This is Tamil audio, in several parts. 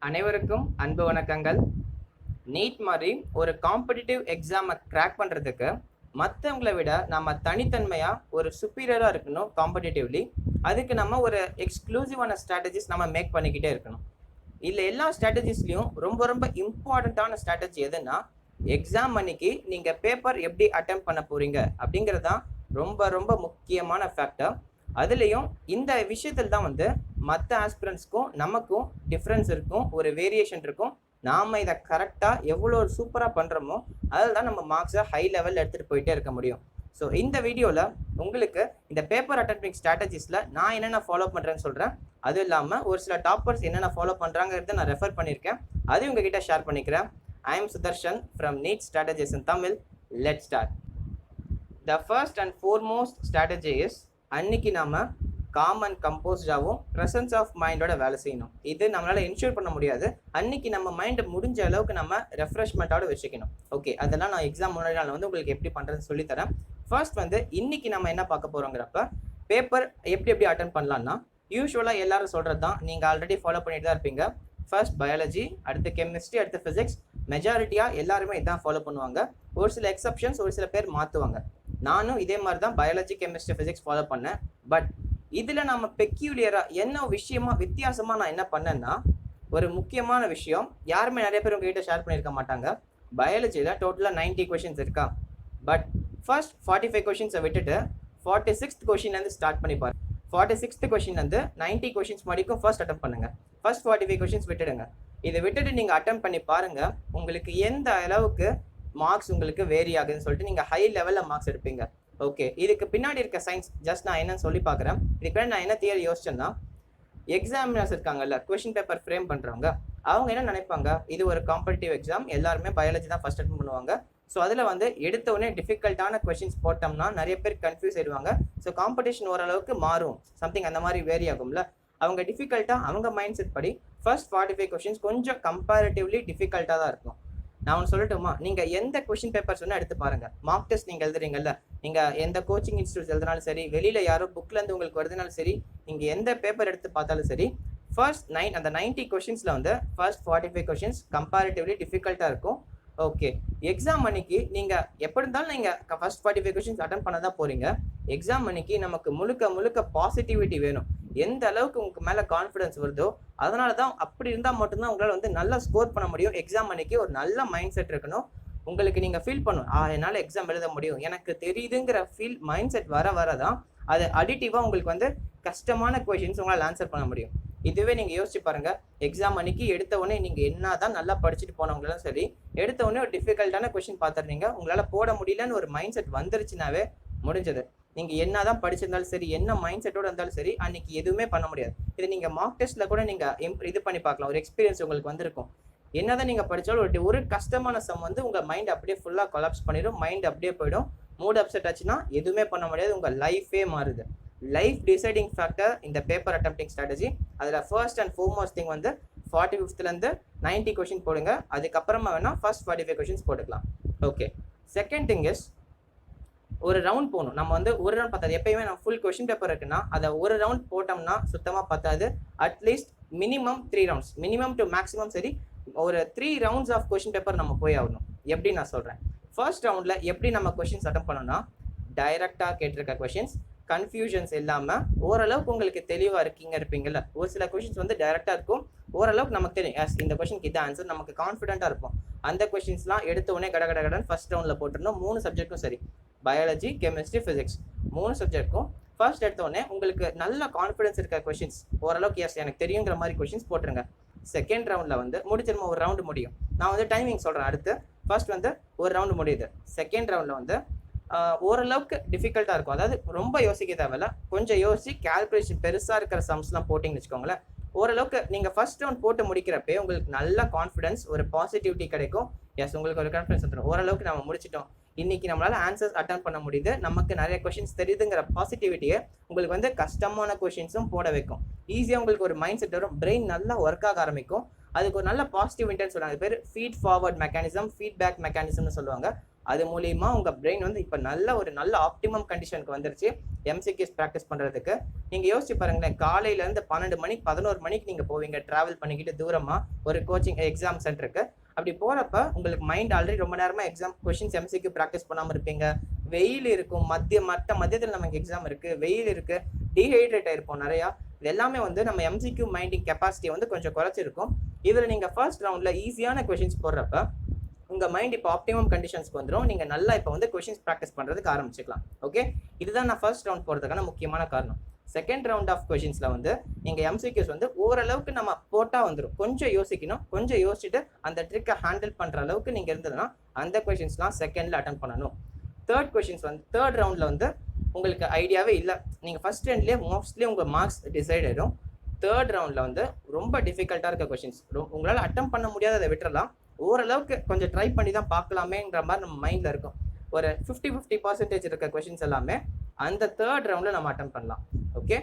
அனைவருக்கும் அன்பு வணக்கங்கள். நீட் மாதிரி ஒரு காம்படிட்டிவ் எக்ஸாமை கிராக் பண்ணுறதுக்கு மற்றவங்களை விட நம்ம தனித்தன்மையாக ஒரு சுப்பீரியராக இருக்கணும். காம்படிட்டிவ்லி அதுக்கு நம்ம ஒரு எக்ஸ்க்ளூசிவான ஸ்ட்ராட்டஜிஸ் நம்ம மேக் பண்ணிக்கிட்டே இருக்கணும். இல்லை எல்லா ஸ்ட்ராட்டஜிஸ்லையும் ரொம்ப ரொம்ப இம்பார்ட்டண்ட்டான ஸ்ட்ராட்டஜி எதுன்னா, எக்ஸாம் அன்னைக்கு நீங்கள் பேப்பர் எப்படி அட்டெம்ப்ட் பண்ண போகிறீங்க அப்படிங்கிறது தான் ரொம்ப ரொம்ப முக்கியமான ஃபேக்டர். அதுலேயும் இந்த விஷயத்தில் தான் மற்ற ஆஸ்பிரண்ட்ஸ்க்கும் நமக்கும் டிஃப்ரென்ஸ் இருக்கும், ஒரு வேரியேஷன் இருக்கும். நாம் இதை கரெக்டாக எவ்வளோ சூப்பராக பண்ணுறோமோ அதில் தான் நம்ம மார்க்ஸை ஹை லெவலில் எடுத்துகிட்டு போயிட்டே இருக்க முடியும். ஸோ இந்த வீடியோவில் உங்களுக்கு இந்த பேப்பர் அட்டெம்ப்டிங் ஸ்ட்ராட்டஜிஸில் நான் என்னென்ன ஃபாலோ பண்ணுறேன்னு சொல்கிறேன். அதுவும் இல்லாமல் ஒரு சில டாப்பர்ஸ் என்னென்ன ஃபாலோ பண்ணுறாங்கிறத நான் ரெஃபர் பண்ணியிருக்கேன், அதையும் உங்ககிட்ட ஷேர் பண்ணிக்கிறேன். I am Sudarshan from Neet Strategies in Tamil. Let's start. The first and foremost strategy is அன்னைக்கு நாம காம் அண்ட் கம்போஸ்டாகவும் ப்ரெசன்ஸ் ஆஃப் மைண்டோட வேலை செய்யணும். இது நம்மளால் என்ஷூர் பண்ண முடியாது. அன்னைக்கு நம்ம மைண்டை முடிஞ்ச அளவுக்கு நம்ம ரெஃப்ரெஷ்மெண்ட்டோட வச்சுக்கணும். ஓகே, அதெல்லாம் நான் எக்ஸாம் முன்னாடி நாள் உங்களுக்கு எப்படி பண்ணுறதுன்னு சொல்லித்தரேன். ஃபர்ஸ்ட் இன்னைக்கு நம்ம என்ன பார்க்க போகிறோங்கிறப்ப பேப்பர் எப்படி அட்டென்ட் பண்ணலான்னா, யூஸ்வலாக எல்லாரும் சொல்கிறது தான், நீங்கள் ஆல்ரெடி ஃபாலோ பண்ணிட்டு தான் இருப்பீங்க. ஃபர்ஸ்ட் பயாலஜி, அடுத்து கெமிஸ்ட்ரி, அடுத்து ஃபிசிக்ஸ். மெஜாரிட்டியாக எல்லாருமே இதான் ஃபாலோ பண்ணுவாங்க. ஒரு சில எக்ஸப்ஷன்ஸ், ஒரு சில பேர் மாற்றுவாங்க. நானும் இதே மாதிரி தான் பயாலஜி, கெமிஸ்ட்ரி, ஃபிசிக்ஸ் ஃபாலோ பண்ணேன். பட் இதில் நம்ம பெக்யூலியராக என்ன வித்தியாசமாக நான் என்ன பண்ணேன்னா, ஒரு முக்கியமான விஷயம் யாருமே நிறைய பேர் உங்ககிட்ட ஷேர் பண்ணியிருக்க மாட்டாங்க. பயாலஜியில் டோட்டலாக 90 கொஷின்ஸ் இருக்கா. பட் ஃபர்ஸ்ட் 45 கொஷின்ஸை விட்டுட்டு 46th கொஷின்லேருந்து ஸ்டார்ட் பண்ணிப்பார். 46th கொஷின்லேருந்து 90 கொஷின்ஸ் வரைக்கும் ஃபர்ஸ்ட் அட்டெம்ப்ட் பண்ணுங்கள். ஃபர்ஸ்ட் 45 கொஷின்ஸ் விட்டுடுங்க. இதை விட்டுட்டு நீங்கள் அட்டெம்ப்ட் பண்ணி பாருங்கள், உங்களுக்கு எந்த அளவுக்கு மார்க்ஸ் உங்களுக்கு வேரி ஆகுதுன்னு சொல்லிட்டு நீங்கள் ஹை லெவலில் மார்க்ஸ் எடுப்பீங்க. ஓகே, இதுக்கு பின்னாடி இருக்க சயின்ஸ் ஜஸ்ட் நான் என்னன்னு சொல்லி பார்க்குறேன். இதுக்கு பின்னாடி நான் என்ன தியரி யோசிச்சேன்னா, எக்ஸாமினர்ஸ் இருக்காங்கல்ல, கொஷின் பேப்பர் ஃப்ரேம் பண்ணுறவங்க, அவங்க என்ன நினைப்பாங்க, இது ஒரு காம்படிட்டிவ் எக்ஸாம், எல்லாருமே பயாலஜி தான் ஃபர்ஸ்ட் அட்டெம்ப்ட் பண்ணுவாங்க. ஸோ அதில் எடுத்த உடனே டிஃபிகல்ட்டான கொஷின்ஸ் போட்டோம்னா நிறைய பேர் கன்ஃபியூஸ் ஆயிடுவாங்க. ஸோ காம்படிஷன் ஓரளவுக்கு மாறும், சம்திங் அந்த மாதிரி வேரி ஆகும்ல. அவங்க டிஃபிகல்ட்டாக அவங்க மைண்ட் செட் படி ஃபர்ஸ்ட் 45 கொஷின்ஸ் கொஞ்சம் கம்பேரிட்டிவ்லி டிஃபிகல்ட்டாக தான் இருக்கும். நான் ஒன்று சொல்லட்டுமா, நீங்கள் எந்த கொஷின் பேப்பர்ஸ் வேணால் எடுத்து பாருங்கள். மார்க் டெஸ்ட் நீங்கள் எழுதுறீங்கல்ல, நீங்கள் எந்த கோச்சிங் இன்ஸ்டியூட்ஸ் எழுதினாலும் சரி, வெளியில் யாரோ புக்லேருந்து உங்களுக்கு வருதுனாலும் சரி, நீங்கள் எந்த பேப்பர் எடுத்து பார்த்தாலும் சரி, ஃபர்ஸ்ட் அந்த 90 கொஷின்ஸில் ஃபர்ஸ்ட் 45 கொஷின்ஸ் கம்பேரிட்டிவ்லி டிஃபிகல்ட்டாக இருக்கும். ஓகே, எக்ஸாம் அன்னைக்கு நீங்கள் எப்படி இருந்தாலும் நீங்கள் ஃபர்ஸ்ட் 45 கொஷின்ஸ் அட்டன் பண்ண தான் போகிறீங்க. எக்ஸாம் அன்னைக்கு நமக்கு முழுக்க பாசிட்டிவிட்டி வேணும். எந்த அளவுக்கு உங்களுக்கு மேலே கான்ஃபிடன்ஸ் வருதோ அதனால தான், அப்படி இருந்தால் மட்டும்தான் உங்களால் நல்லா ஸ்கோர் பண்ண முடியும். எக்ஸாம் அன்னைக்கு ஒரு நல்ல மைண்ட் செட் இருக்கணும். உங்களுக்கு நீங்கள் ஃபீல் பண்ணணும், என்னால் எக்ஸாம் எழுத முடியும், எனக்கு தெரியுதுங்கிற மைண்ட் செட் வர தான் அது அடிட்டிவாக உங்களுக்கு கஷ்டமான கொஷின்ஸ் உங்களால் ஆன்சர் பண்ண முடியும். இதுவே நீங்கள் யோசிச்சு பாருங்க, எக்ஸாம் அன்னைக்கு எடுத்த உடனே நீங்கள் என்ன தான் நல்லா படிச்சுட்டு போனவங்களும் சரி, எடுத்த உடனே ஒரு டிஃபிகல்ட்டான கொஷின் பார்த்துருந்தீங்க, உங்களால் போட முடியலன்னு ஒரு மைண்ட் செட் வந்துருச்சுனாவே முடிஞ்சது. நீங்கள் என்ன தான் படிச்சிருந்தாலும் சரி, என்ன மைண்ட் செட்டோடு இருந்தாலும் சரி, அன்னைக்கு எதுவுமே பண்ண முடியாது. இது நீங்கள் மார்க் டெஸ்ட்டில் கூட நீங்கள் இது பண்ணி பார்க்கலாம், ஒரு எக்ஸ்பீரியன்ஸ் உங்களுக்கு வந்திருக்கும். என்னதான் நீங்கள் படித்தாலும் ஒரு கஷ்டமான சம் உங்கள் மைண்ட் அப்படியே ஃபுல்லாக கொலாப்ஸ் பண்ணிடும், மைண்ட் அப்படியே போயிடும். மூட் அப்செட் ஆச்சுன்னா எதுவுமே பண்ண முடியாது, உங்கள் லைஃபே மாறுது. லைஃப் டிசைடிங் ஃபேக்டர் இந்த பேப்பர் அட்டெம்ப்டிங் ஸ்ட்ராட்டஜி. அதில் first and foremost thing 45th 90 question போடுங்க. அதுக்கப்புறமா வேணால் ஃபர்ஸ்ட் 45 கொஷின்ஸ் போட்டுக்கலாம். ஓகே, செகண்ட் திங் இஸ் ஒரு ரவுண்ட் போகணும். நம்ம ஒரு ரவுண்ட் பத்தாது. எப்பயுமே நம்ம ஃபுல் கொஷின் பேப்பர் இருக்குன்னா அதை ஒரு ரவுண்ட் போட்டோம்னா சுத்தமாக பத்தாது. At least minimum 3 rounds, minimum to maximum சரி ஒரு 3 ரவுண்ட்ஸ் ஆஃப் கொஷின் பேப்பர் நம்ம போய் ஆகணும். எப்படி நான் சொல்கிறேன், ஃபர்ஸ்ட் ரவுண்டில் எப்படி நம்ம கொஷின்ஸ் அட்டன் பண்ணோம்னா, டைரெக்டாக கேட்டிருக்க கொஷின்ஸ், கன்ஃபியூஷன்ஸ் இல்லாமல் ஓரளவுக்கு உங்களுக்கு தெளிவாக இருப்பீங்கல்ல. ஒரு சில கொஷின்ஸ் டைரெக்டாக இருக்கும், ஓரளவுக்கு நமக்கு தெரியும், எஸ் இந்த கொஷினுக்கு இதான் ஆன்சர், நமக்கு கான்ஃபிடென்ட்டாக இருப்போம். அந்த கொஷின்ஸ்லாம் எடுத்த உடனே கடகடன் ஃபர்ஸ்ட் ரவுண்டில் போட்டுருந்தோம். 3 சப்ஜெக்ட்டும் சரி, பயாலஜி, கெமிஸ்ட்ரி, ஃபிசிக்ஸ் 3 சப்ஜெக்ட்க்கும் ஃபர்ஸ்ட் எடுத்த உடனே உங்களுக்கு நல்ல கான்ஃபிடன்ஸ் இருக்க கொஷின்ஸ், ஓரளவுக்கு எஸ் எனக்கு தெரியுங்கிற மாதிரி கொஷின்ஸ் போட்டுருங்க. செகண்ட் ரவுண்டில் முடிச்சிருமா, ஒரு ரவுண்டு முடியும். நான் டைமிங் சொல்கிறேன். அடுத்து ஃபர்ஸ்ட் ஒரு ரவுண்டு முடியுது. செகண்ட் ரவுண்டில் ஓரளவுக்கு டிஃபிகல்ட்டாக இருக்கும். அதாவது ரொம்ப யோசிக்க தேவையில்ல, கொஞ்சம் யோசிச்சு கால்குலேஷன் பெருசாக இருக்கிற சம்ஸ்லாம் போட்டிங்கன்னு வச்சுக்கோங்களேன். ஓரளவுக்கு நீங்கள் ஃபர்ஸ்ட் ரவுண்ட் போட்டு முடிக்கிறப்பே உங்களுக்கு நல்ல கான்ஃபிடன்ஸ், ஒரு பாசிட்டிவிட்டி கிடைக்கும். எஸ், உங்களுக்கு ஒரு கான்ஃபிடன்ஸ் வந்துடும். ஓரளவுக்கு நம்ம முடிச்சிட்டோம், இன்னைக்கு நம்மளால ஆன்சர்ஸ் அட்டன் பண்ண முடியுது, நமக்கு நிறைய கொஷின்ஸ் தெரியுதுங்கிற பாசிட்டிவிட்டியை உங்களுக்கு கஷ்டமான கொஷின்ஸும் போட வைக்கும். ஈஸியாக உங்களுக்கு ஒரு மைண்ட் செட் வரும், பிரெயின் நல்லா ஒர்க் ஆக ஆரம்பிக்கும். அதுக்கு ஒரு நல்ல பாசிட்டிவ் இன்டென்ஸ் சொல்லுவாங்க, அது பேர் ஃபீட் ஃபார்வர்ட் மெக்கானிசம், ஃபீட்பேக் மெக்கானிசம்னு சொல்லுவாங்க. அது மூலியமா உங்க பிரெயின் வந்து இப்போ ஒரு நல்ல ஆப்டிமம் கண்டிஷனுக்கு வந்துருச்சு MCQs ப்ராக்டிஸ் பண்றதுக்கு. நீங்க யோசிச்சு பாருங்களேன், காலையில இருந்து 12 மணிக்கு 11 மணிக்கு நீங்க போவீங்க டிராவல் பண்ணிக்கிட்டு தூரமா ஒரு கோச்சிங் எக்ஸாம் சென்டருக்கு. அப்படி போறப்ப உங்களுக்கு மைண்ட் ஆல்ரெடி ரொம்ப நேரமா எக்ஸாம் கொஸ்டின்ஸ் MCQ ப்ராக்டிஸ் பண்ணாம இருப்பீங்க. வெயில் இருக்கும், மத்தியத்தில் நமக்கு எக்ஸாம் இருக்கு, வெயில் இருக்கு, டீஹைட்ரேட் ஆயிருப்போம் நிறையா. இது எல்லாமே வந்து நம்ம MCQ மைண்டிங் கெப்பாசிட்டியை வந்து கொஞ்சம் குறைச்சிருக்கும். இதில் நீங்கள் ஃபர்ஸ்ட் ரவுண்டில் ஈஸியான கொஷின்ஸ் போடுறப்ப உங்கள் மைண்ட் இப்போ ஆப்டிமம் கண்டிஷன்ஸ்க்கு வந்துடும். நீங்கள் நல்லா இப்போ வந்து கொஷின்ஸ் ப்ராக்டிஸ் பண்ணுறதுக்கு ஆரம்பிச்சிக்கலாம். ஓகே, இதுதான் நான் ஃபர்ஸ்ட் ரவுண்ட் போகிறதுக்கான முக்கியமான காரணம். செகண்ட் ரவுண்ட் ஆஃப் கொஷின்ஸில் வந்து நீங்கள் MCQs வந்து ஓரளவுக்கு நம்ம போட்டால் வந்துடும். கொஞ்சம் யோசிக்கணும், கொஞ்சம் யோசிச்சுட்டு அந்த ட்ரிக்கை ஹேண்டில் பண்ணுற அளவுக்கு நீங்கள் இருந்ததுன்னா அந்த கொஷின்ஸ்லாம் செகண்டில் அட்டன் பண்ணணும். தேர்ட் கொஷின்ஸ் வந்து தேர்ட் ரவுண்டில் வந்து உங்களுக்கு ஐடியாவே இல்லை, நீங்கள் ஃபர்ஸ்ட் ரவுண்ட்லேயே மோஸ்ட்லி உங்கள் மார்க்ஸ் டிசைட் ஆகிடும். தேர்ட் ரவுண்டில் வந்து ரொம்ப டிஃபிகல்ட்டாக இருக்க கொஷின்ஸ் உங்களால் அட்டம் பண்ண முடியாத அதை விட்டுறலாம். ஓரளவுக்கு கொஞ்சம் ட்ரை பண்ணி தான் பார்க்கலாமேங்கிற மாதிரி நம்ம மைண்டில் இருக்கும். ஒரு 50-50% இருக்க கொஷின்ஸ் எல்லாமே அந்த தேர்ட் ரவுண்டில் நம்ம அட்டம் பண்ணலாம். ஓகே,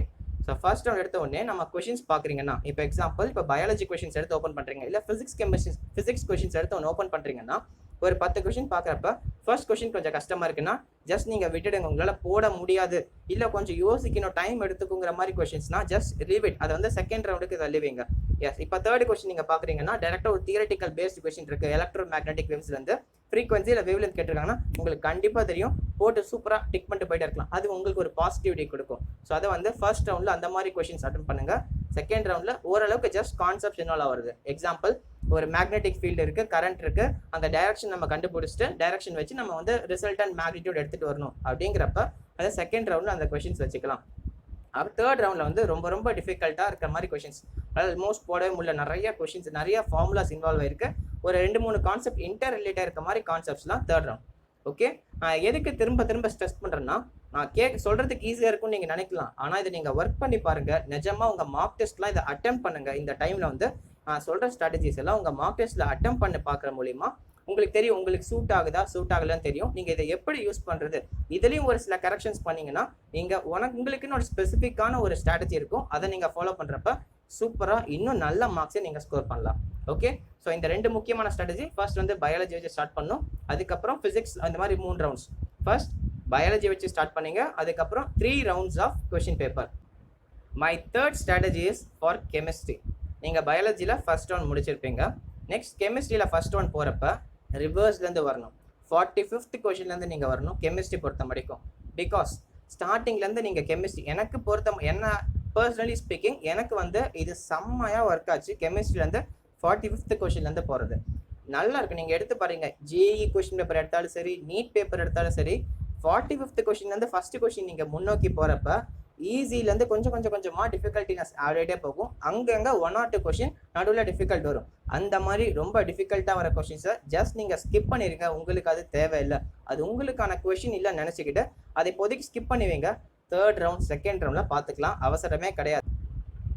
ஸோ ஃபர்ஸ்ட் ரவுண்ட் எடுத்த உடனே நம்ம கொஷின்ஸ் பார்க்குறீங்கன்னா, இப்போ எக்ஸாம்பிள் இப்போ பயாலஜி கொஷின்ஸ் எடுத்து ஓப்பன் பண்ணுறீங்க, இல்லை ஃபிசிக்ஸ் கொஷின்ஸ் எடுத்து ஒன்று ஓப்பன் பண்ணுறீங்கன்னா ஒரு 10 கொஷின் பார்க்குறப்ப ஃபர்ஸ்ட் கொஷின் கொஞ்சம் கஷ்டமாக இருக்குன்னா ஜஸ்ட் நீங்கள் விட்டுடுங்க. உங்களால் போட முடியாது, இல்லை கொஞ்சம் யோசிக்கணும், டைம் எடுத்துக்குங்கிற மாதிரி கொஷின்ஸ்னா ஜஸ்ட் லீவ் இட். அதை வந்து செகண்ட் ரவுண்டுக்கு தள்ளுவீங்க. எஸ், இப்போ தேர்ட் கொஸ்டின் நீங்கள் பார்க்குறீங்கன்னா டேரெக்டாக ஒரு தியரட்டிக்கல் பேஸ்ட் கொஸ்டின் இருக்குது. எலக்ட்ரோ மேக்னெட்டிக் வேவ்ஸ்லேருந்து ஃப்ரீக்வன்சி இல்லை வேவ்லென்த் கேட்டிருக்காங்கன்னா உங்களுக்கு கண்டிப்பாக தெரியும், போட்டு சூப்பராக டிக் பண்ணிட்டு போயிட்டே இருக்கலாம். அது உங்களுக்கு ஒரு பாசிட்டிவிட்டி கொடுக்கும். ஸோ அதை வந்து ஃபர்ஸ்ட் ரவுண்டில் அந்த மாதிரி கொஸ்டின்ஸ் அட்டன் பண்ணுங்கள். செகண்ட் ரவுண்டில் ஓரளவுக்கு ஜஸ்ட் கான்செப்ட்ஸ் இன்வால்வ் ஆகுது. எக்ஸாம்பிள், ஒரு மேக்னெட்டிக் ஃபீல்டு இருக்குது, கரண்ட் இருக்குது, அந்த டைரக்ஷன் நம்ம கண்டுபிடிச்சிட்டு டைரக்ஷன் வச்சு நம்ம வந்து ரிசல்டன்ட் மேக்னிடியூட் எடுத்துகிட்டு வரணும். அப்படிங்கிறப்ப அதை செகண்ட் ரவுண்டில் அந்த கொஷின்ஸ் வச்சுக்கலாம். அப்போ தேர்ட் ரவுண்டில் வந்து ரொம்ப ரொம்ப டிஃபிகல்ட்டாக இருக்கிற மாதிரி கொஷின்ஸ், ஆல்மோஸ்ட் போடவே முடியல, நிறைய கொஷின்ஸ், நிறைய ஃபார்முலாஸ் இன்வால்வ் ஆயிருக்கு, ஒரு 2-3 கான்செப்ட் இன்டர் ரிலேட்டாக இருக்க மாதிரி கான்செப்ட்ஸ்லாம் தேர்ட் ரவுண்ட். ஓகே, எதுக்கு திரும்ப ஸ்ட்ரெஸ் பண்ணுறேன்னா, நான் சொல்கிறதுக்கு ஈஸியாக இருக்கும்னு நீங்கள் நினைக்கலாம். ஆனால் இதை நீங்கள் ஒர்க் பண்ணி பாருங்கள். நிஜமாக உங்கள் மார்க் டெஸ்ட்லாம் இதை அட்டெம்ப்ட் பண்ணுங்கள். இந்த டைமில் வந்து சொல்கிற ஸ்ட்ராட்டஜிஸ் எல்லாம் உங்கள் மார்க் டெஸ்ட்டில் அட்டெம்ப்ட் பண்ணி பார்க்குற மூலிமா உங்களுக்கு தெரியும், உங்களுக்கு சூட் ஆகலன்னு தெரியும். நீங்கள் இதை எப்படி யூஸ் பண்ணுறது, இதுலேயும் ஒரு சில கரெக்ஷன்ஸ் பண்ணிங்கன்னா நீங்கள் உங்களுக்குன்னு ஒரு ஸ்பெசிஃபிக்கான ஒரு ஸ்ட்ராட்டஜி இருக்கும். அதை நீங்கள் ஃபாலோ பண்ணுறப்ப சூப்பராக இன்னும் நல்ல மார்க்ஸை நீங்கள் ஸ்கோர் பண்ணலாம். ஓகே, ஸோ இந்த 2 முக்கியமான ஸ்ட்ராட்டஜி. ஃபர்ஸ்ட் வந்து பயாலஜி வச்சு ஸ்டார்ட் பண்ணணும், அதுக்கப்புறம் ஃபிசிக்ஸ், அந்த மாதிரி 3 ரவுண்ட்ஸ். ஃபர்ஸ்ட் பயாலஜி வச்சு ஸ்டார்ட் பண்ணீங்க, அதுக்கப்புறம் 3 rounds of question paper. My third strategy is for chemistry. நீங்கள் பயாலஜியில் ஃபர்ஸ்ட் ரவுண்ட் முடிச்சிருப்பீங்க. நெக்ஸ்ட் கெமிஸ்ட்ரியில் ஃபர்ஸ்ட் ரவுண்ட் போகிறப்ப ரிவர்ஸ்லேருந்து வரணும். 45th கொஷின்லேருந்து நீங்கள் வரணும் கெமிஸ்ட்ரி பொறுத்த வரைக்கும். பிகாஸ் ஸ்டார்டிங்லேருந்து நீங்கள் கெமிஸ்ட்ரி என்ன பர்சனலி ஸ்பீக்கிங் எனக்கு வந்து இது செம்மையாக ஒர்க் ஆச்சு. கெமிஸ்ட்ரிலேருந்து 45th கொஷின்லேருந்து போகிறது நல்லா இருக்குது. நீங்கள் எடுத்து பாருங்க, ஜேஇ கொஷின் பேப்பர் எடுத்தாலும் சரி, நீட் பேப்பர் எடுத்தாலும் சரி, 45th கொஷின்லேருந்து ஃபர்ஸ்ட் கொஷின் நீங்கள் முன்னோக்கி போகிறப்ப ஈஸிலேருந்து கொஞ்சமாக டிஃபிகல்ட்டினஸ் ஆடிட்டே போகும். அங்கங்கே 1 or 2 கொஷின் நடுவில் டிஃபிகல்ட் வரும். அந்த மாதிரி ரொம்ப டிஃபிகல்ட்டாக வர கொஷின்ஸை ஜஸ்ட் நீங்கள் ஸ்கிப் பண்ணிடுங்க. உங்களுக்கு அது தேவையில்லை, அது உங்களுக்கான கொஷின் இல்லைன்னு நினச்சிக்கிட்டு அதை இப்போதைக்கு ஸ்கிப் பண்ணுவீங்க. தேர்ட் ரவுண்ட் செகண்ட் ரவுண்டில் பார்த்துக்கலாம், அவசரமே கிடையாது.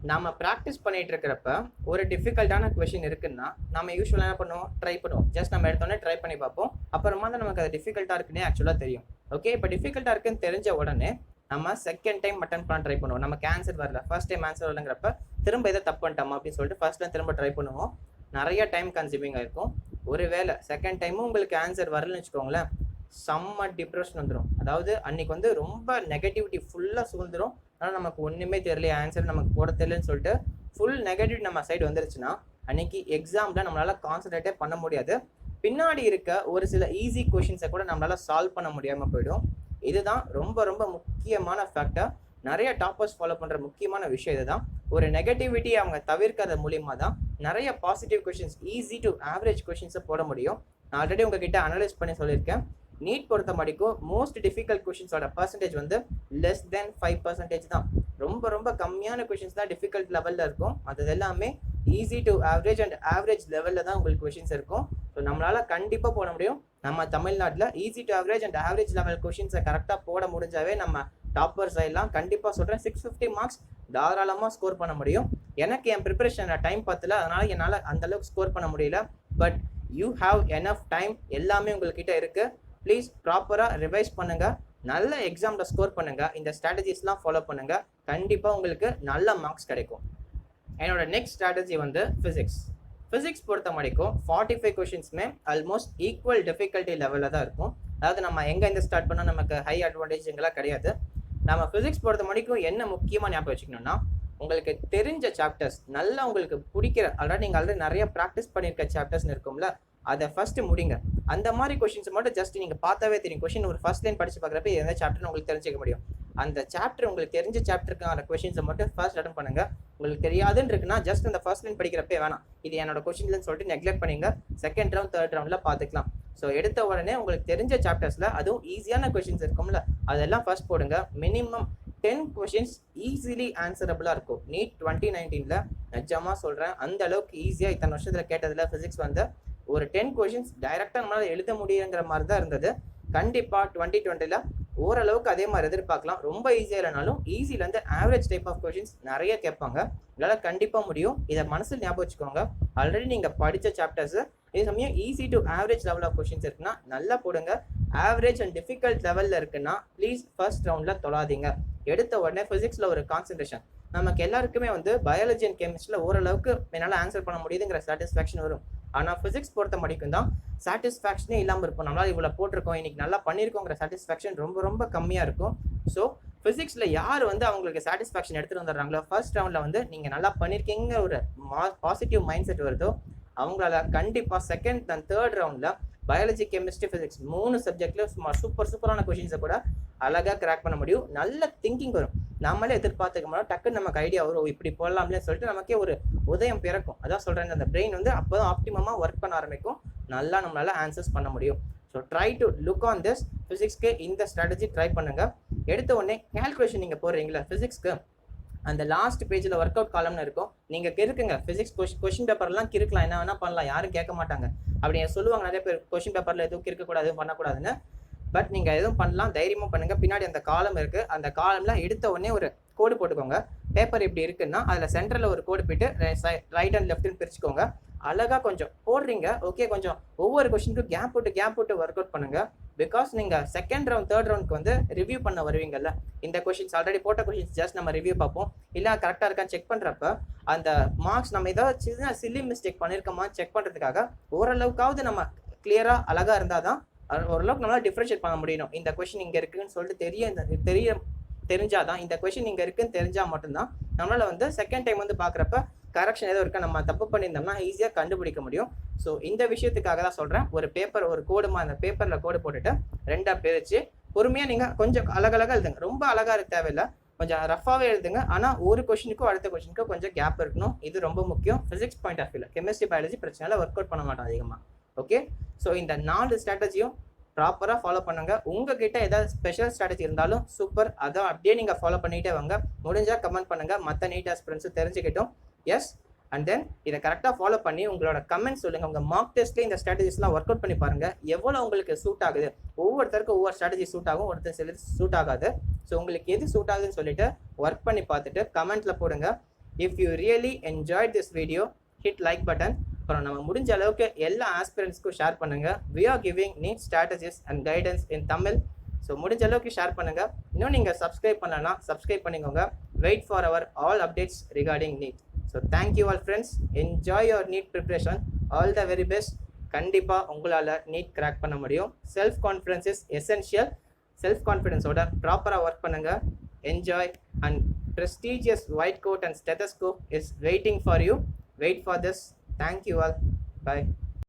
நம்ம ப்ராக்டிஸ் பண்ணிட்டு இருக்கிறப்ப ஒரு டிஃபிகல்ட்டான கொஷின் இருக்குன்னா நம்ம யூஸ்வலாக என்ன பண்ணுவோம், ட்ரை பண்ணுவோம். ஜஸ்ட் நம்ம எடுத்தோடனே ட்ரை பண்ணி பார்ப்போம். அப்புறமா தான் நமக்கு அது டிஃபிகல்ட்டாக இருக்குன்னே ஆக்சுவலாக தெரியும். ஓகே, இப்போ டிஃபிகல்ட்டாக இருக்குன்னு தெரிஞ்ச உடனே நம்ம செகண்ட் டைம் அட்டன் பண்ண ட்ரை பண்ணுவோம். நமக்கு ஆன்சர் வரல, ஃபர்ஸ்ட் டைம் ஆன்சர் வரலங்கிறப்ப திரும்ப எதை தப்பு பண்ணிட்டோமா அப்படின்னு சொல்லிட்டு ஃபர்ஸ்ட் டைம் திரும்ப ட்ரை பண்ணுவோம். நிறைய டைம் கன்சியூமிங்காக இருக்கும். ஒருவேளை செகண்ட் டைமும் உங்களுக்கு ஆன்சர் வரலன்னு வச்சுக்கோங்களேன், செம்ம டிப்ரெஷன் வந்துடும். அதாவது அன்னைக்கு வந்து ரொம்ப நெகட்டிவிட்டி ஃபுல்லாக சூழ்ந்துடும். ஆனால் நமக்கு ஒன்றுமே தெரியல, ஆன்சர் நமக்கு போட தெரியலன்னு சொல்லிட்டு ஃபுல் நெகட்டிவ் நம்ம சைடு வந்துருச்சுன்னா அன்னைக்கு எக்ஸாமில் நம்மளால் கான்சன்ட்ரேட்டே பண்ண முடியாது. பின்னாடி இருக்க ஒரு சில ஈஸி கொஷின்ஸை கூட நம்மளால் சால்வ் பண்ண முடியாமல் போயிடும். இதுதான் ரொம்ப ரொம்ப முக்கியமான ஃபேக்டர். நிறைய டாப்பர்ஸ் ஃபாலோ பண்ணுற முக்கியமான விஷயம் இதுதான். ஒரு நெகட்டிவிட்டி அவங்க தவிர்க்கிறது மூலியமாக தான் நிறைய positive questions, easy to average கொஷின்ஸை போட முடியும். நான் ஆல்ரெடி உங்ககிட்ட அனலைஸ் பண்ணி சொல்லியிருக்கேன். நீட் பொறுத்த வரைக்கும் மோஸ்ட் டிஃபிகல்ட் கொஷின்ஸோட பர்சன்டேஜ் வந்து less than 5% தான். ரொம்ப ரொம்ப கம்மியான கொஷின்ஸ் தான் டிஃபிகல்ட் லெவலில் இருக்கும். அது எல்லாமே easy to average and average லெவலில் தான் உங்களுக்கு கொஷின்ஸ் இருக்கும். ஸோ நம்மளால் கண்டிப்பாக போட முடியும். நம்ம தமிழ்நாட்டில் easy to average and average level கொஷின்ஸை கரெக்டாக போட முடிஞ்சாவே நம்ம டாப்பர்ஸ் ஆகிடலாம். கண்டிப்பாக சொல்கிறேன், 650 மார்க்ஸ் தாராளமாக ஸ்கோர் பண்ண முடியும். எனக்கு என் ப்ரிப்பரேஷன் டைம் பத்தல, அதனால் என்னால் அந்தளவுக்கு ஸ்கோர் பண்ண முடியல. But you have enough time, எல்லாமே உங்கள்கிட்ட இருக்குது. ப்ளீஸ் ப்ராப்பராக ரிவைஸ் பண்ணுங்கள், நல்ல எக்ஸாமில் ஸ்கோர் பண்ணுங்கள், இந்த ஸ்ட்ராட்டஜிஸ்லாம் ஃபாலோ பண்ணுங்கள். கண்டிப்பாக உங்களுக்கு நல்ல மார்க்ஸ் கிடைக்கும். என்னோட நெக்ஸ்ட் ஸ்ட்ராட்டஜி வந்து ஃபிசிக்ஸ். ஃபிசிக்ஸ் பொறுத்த வரைக்கும் 45 கொஷின்ஸுமே ஆல்மோஸ்ட் ஈக்குவல் டிஃபிகல்ட்டி லெவலில் தான் இருக்கும். அதாவது நம்ம எங்கேருந்து ஸ்டார்ட் பண்ணால் நமக்கு ஹை அட்வான்டேஜுங்கெல்லாம் கிடையாது. நம்ம ஃபிசிக்ஸ் பொறுத்த வரைக்கும் என்ன முக்கியமாக ஞாபகம் வச்சுக்கணும்னா, உங்களுக்கு தெரிஞ்ச சாப்டர்ஸ் நல்லா உங்களுக்கு பிடிக்கிற ஆல்ரெடி நீங்கள் ஆல்ரெடி நிறைய ப்ராக்டிஸ் பண்ணியிருக்க சாப்டர்ஸ்னு இருக்கும்ல, அதை ஃபர்ஸ்ட் முடிங்க. அந்த மாதிரி கொஷின்ஸ் மட்டும் ஜஸ்ட் நீங்கள் பார்த்தாவே தெரியும். கொஷின் ஒரு ஃபர்ஸ்ட் லைன் படிச்சு பார்க்குறப்ப எந்த சாப்டர்னு உங்களுக்கு தெரிஞ்சுக்க முடியும். அந்த சாப்டர் உங்களுக்கு தெரிஞ்ச சாப்டருக்கான கொஷின்ஸை மட்டும் ஃபர்ஸ்ட் அட்டன் பண்ணுங்க. உங்களுக்கு தெரியாதுன்னு இருக்குன்னா ஜஸ்ட் அந்த ஃபர்ஸ்ட் லைன் படிக்கிறப்பே வேணாம், இது என்னோட கொஷின்லன்னு சொல்லிட்டு நெக்லெக்ட் பண்ணிங்க. செகண்ட் ரவுண்ட் தேர்ட் ரவுண்டில் பார்த்துக்கலாம். ஸோ எடுத்த உடனே உங்களுக்கு தெரிஞ்ச சாப்டர்ஸில் அதுவும் ஈஸியான கொஷின்ஸ் இருக்கும்ல, அதெல்லாம் ஃபர்ஸ்ட் போடுங்க. மினிமம் 10 கொஷின்ஸ் ஈஸிலி ஆன்சரபிளாக இருக்கும். நீட் 2019 நிஜமாக சொல்கிறேன், அந்த அளவுக்கு ஈஸியாக இத்தனை வருஷத்தில் கேட்டதில் ஃபிசிக்ஸ் வந்து ஒரு 10 கொஷின்ஸ் டைரெக்டாக நம்மளால் எழுத முடியுங்கிற மாதிரி தான் இருந்தது. கண்டிப்பாக 2020 ஓரளவுக்கு அதே மாதிரி எதிர்பார்க்கலாம். ரொம்ப ஈஸியாக இல்லைனாலும் ஈஸிலேருந்து ஆவரேஜ் டைப் ஆஃப் கொஷின்ஸ் நிறைய கேட்பாங்க. இதனால் கண்டிப்பாக முடியும். இதை மனசில் ஞாபகம் வச்சுக்கோங்க. ஆல்ரெடி நீங்கள் படித்த சாப்டர்ஸு இதே சமயம் easy to average level of questions இருக்குன்னா நல்லா போடுங்க. ஆவரேஜ் அண்ட் டிஃபிகல்ட் லெவலில் இருக்குன்னா ப்ளீஸ் ஃபர்ஸ்ட் ரவுண்டில் தொடாதீங்க. எடுத்த உடனே ஃபிசிக்ஸில் ஒரு கான்சன்ட்ரேஷன். நமக்கு எல்லாருக்குமே வந்து பயாலஜி அண்ட் கெமிஸ்ட்ரியில் ஓரளவுக்கு என்னால் ஆன்சர் பண்ண முடியுதுங்கிற சாட்டிஸ்ஃபேக்ஷன் வரும். ஆனால் ஃபிசிக்ஸ் பொறுத்த வரைக்கும் தான் சாட்டிஸ்ஃபேக்ஷனே இல்லாமல் இருக்கும். நம்மளால் இவ்வளோ போட்டிருக்கோம், இன்னைக்கு நல்லா பண்ணியிருக்கோங்கிற சாட்டிஸ்ஃபேக்ஷன் ரொம்ப ரொம்ப கம்மியாக இருக்கும். ஸோ ஃபிசிக்ஸில் யார் வந்து அவங்களுக்கு சாட்டிஸ்ஃபேக்ஷன் எடுத்துகிட்டு வந்துடுறாங்களோ ஃபர்ஸ்ட் ரவுண்டில் வந்து நீங்கள் நல்லா பண்ணியிருக்கீங்கிற ஒரு பாசிட்டிவ் மைண்ட் செட் வருதோ அவங்களால கண்டிப்பாக செகண்ட் அண்ட் தேர்ட் ரவுண்டில் பயாலஜி கெமிஸ்ட்ரி ஃபிசிக்ஸ் 3 சப்ஜெக்ட்ல சூப்பரான கொஷின்ஸை கூட அழகாக கிராக் பண்ண முடியும். நல்ல திங்கிங் வரும். நம்மளே எதிர்பார்த்துக்க மாட்டோம், டக்குன்னு நமக்கு ஐடியா வரும், இப்படி போடலாம்னு சொல்லிட்டு நமக்கே ஒரு உதயம் பிறக்கும். அதான் சொல்கிறேன், அந்த பிரெயின் வந்து அப்போ தான் ஆப்டிமமாக ஒர்க் பண்ண ஆரம்பிக்கும். நல்லா நம்மளால ஆன்சர்ஸ் பண்ண முடியும். So try to look on this. ஃபிசிக்ஸ்க்கு இந்த ஸ்ட்ராட்டஜி ட்ரை பண்ணுங்க. எடுத்த உடனே கேல்குலேஷன் நீங்கள் போடுறீங்களா ஃபிசிக்ஸ்க்கு, அந்த லாஸ்ட் பேஜில் ஒர்க் அவுட் காலம்னு இருக்கும். நீங்கள் கிறுக்குங்க. ஃபிசிக்ஸ் கொஷின் பேப்பர்லாம் கிறுக்கலாம், என்ன வேணால் பண்ணலாம், யாரும் கேட்க மாட்டாங்க. அப்படி சொல்லுவாங்க நிறைய பேர், கொஷின் பேப்பரில் எதுவும் கிறுக்கக்கூடாது, எதுவும் பண்ணக்கூடாதுன்னு. பட் நீங்கள் எதுவும் பண்ணலாம், தைரியமாக பண்ணுங்கள். பின்னாடி அந்த காலம் இருக்குது, அந்த காலம்லாம் எடுத்த உடனே ஒரு கோடு போட்டுக்கோங்க. பேப்பர் இப்படி இருக்குன்னா அதில் சென்டரில் ஒரு கோடு போயிட்டு ரைட் அண்ட் லெஃப்ட்னு பிரிச்சுக்கோங்க. அழகாக கொஞ்சம் போடுறீங்க, ஓகே. கொஞ்சம் ஒவ்வொரு கொஷினுக்கும் கேப் விட்டு ஒர்க் அவுட் பண்ணுங்க. பிகாஸ் நீங்கள் செகண்ட் ரவுண்ட் தேர்ட் ரவுண்டுக்கு வந்து ரிவ்யூ பண்ண வருவீங்கல்ல, இந்த கொஷின்ஸ் ஆல்ரெடி போட்ட கொஷின்ஸ் ஜஸ்ட் நம்ம ரிவ்யூ பார்ப்போம். இல்லை கரெக்டாக இருக்கான்னு செக் பண்ணுறப்ப அந்த மார்க்ஸ் நம்ம ஏதாவது சின்ன சில்லி மிஸ்டேக் பண்ணியிருக்கோமா செக் பண்ணுறதுக்காக ஓரளவுக்காவது நம்ம கிளியராக அழகாக இருந்தால் தான் ஓரளவுக்கு நம்மளால் டிஃப்ரென்ஷியேட் பண்ண முடியும். இந்த கொஷின் இங்கே இருக்குன்னு சொல்லிட்டு தெரிஞ்சாதான், இந்த கொஷின் இங்கே இருக்குன்னு தெரிஞ்சால் மட்டும்தான் நம்மளால் வந்து செகண்ட் டைம் வந்து பார்க்குறப்ப கரெக்ஷன் ஏதோ இருக்கா, நம்ம தப்பு பண்ணியிருந்தோம்னா ஈஸியாக கண்டுபிடிக்க முடியும். ஸோ இந்த விஷயத்துக்காக தான் சொல்கிறேன், ஒரு பேப்பர் ஒரு கோடுமா அந்த பேப்பரில் கோடு போட்டுட்டு 2ஆக பிரித்து பொறுமையாக நீங்கள் கொஞ்சம் அழகழகாக எழுதுங்க. ரொம்ப அழகாக தேவையில்லை, கொஞ்சம் ரஃபாகவே எழுதுங்க. ஆனால் ஒரு கொஷினுக்கும் அடுத்த கொஷினுக்கும் கொஞ்சம் கேப் இருக்கணும். இது ரொம்ப முக்கியம் ஃபிசிக்ஸ் பாயிண்ட் ஆஃப் வியூவில். கெமிஸ்ட்ரி பயாலஜி பிரச்சனை ஒர்க் அவுட் பண்ண மாட்டோம் அதிகமாக. ஓகே, ஸோ இந்த 4 ஸ்ட்ராட்டஜியும் ப்ராப்பராக ஃபாலோ பண்ணுங்க. உங்ககிட்ட ஏதாவது ஸ்பெஷல் ஸ்ட்ராட்டஜி இருந்தாலும் சூப்பர், அதை அப்படியே நீங்கள் ஃபாலோ பண்ணிகிட்டே வாங்க. முடிஞ்சால் கமெண்ட் பண்ணுங்கள், மற்ற நீட் ஆஸ்பிரன்ஸும் தெரிஞ்சுக்கிட்டோம். எஸ், அண்ட் தென் இதை கரெக்டாக ஃபாலோ பண்ணி உங்களோட கமெண்ட் சொல்லுங்கள். உங்கள் மார்க் டெஸ்ட்லேயே இந்த ஸ்ட்ராட்டஜிஸ்லாம் ஒர்க் அவுட் பண்ணி பாருங்கள், எவ்வளோ உங்களுக்கு சூட் ஆகுது. ஒவ்வொருத்தருக்கும் ஒவ்வொரு ஸ்ட்ராட்டஜி சூட் ஆகும், ஒருத்தர் சில சூட் ஆகாது. ஸோ உங்களுக்கு எது சூட் ஆகுதுன்னு சொல்லிட்டு ஒர்க் பண்ணி பார்த்துட்டு கமெண்ட்டில் போடுங்க. If you really enjoyed this video, hit like button. அப்புறம் நம்ம முடிஞ்ச அளவுக்கு எல்லா ஆஸ்பிரன்ட்ஸ்க்கும் ஷேர் பண்ணுங்கள். We are giving NEET strategies and guidance in Tamil. So முடிஞ்ச அளவுக்கு ஷேர் பண்ணுங்கள். இன்னும் நீங்கள் சப்ஸ்கிரைப் பண்ணலன்னா சப்ஸ்கிரைப் பண்ணிக்கோங்க. Wait for our all updates regarding NEET. So thank you all friends. Enjoy your NEET preparation. All the very best. கண்டிப்பாக உங்களால் நீட் கிராக் பண்ண முடியும். Self confidence is essential. Self கான்ஃபிடன்ஸோட ப்ராப்பராக ஒர்க் பண்ணுங்கள். Enjoy and prestigious white coat and stethoscope is waiting for you. Wait for this. Thank you all. Bye.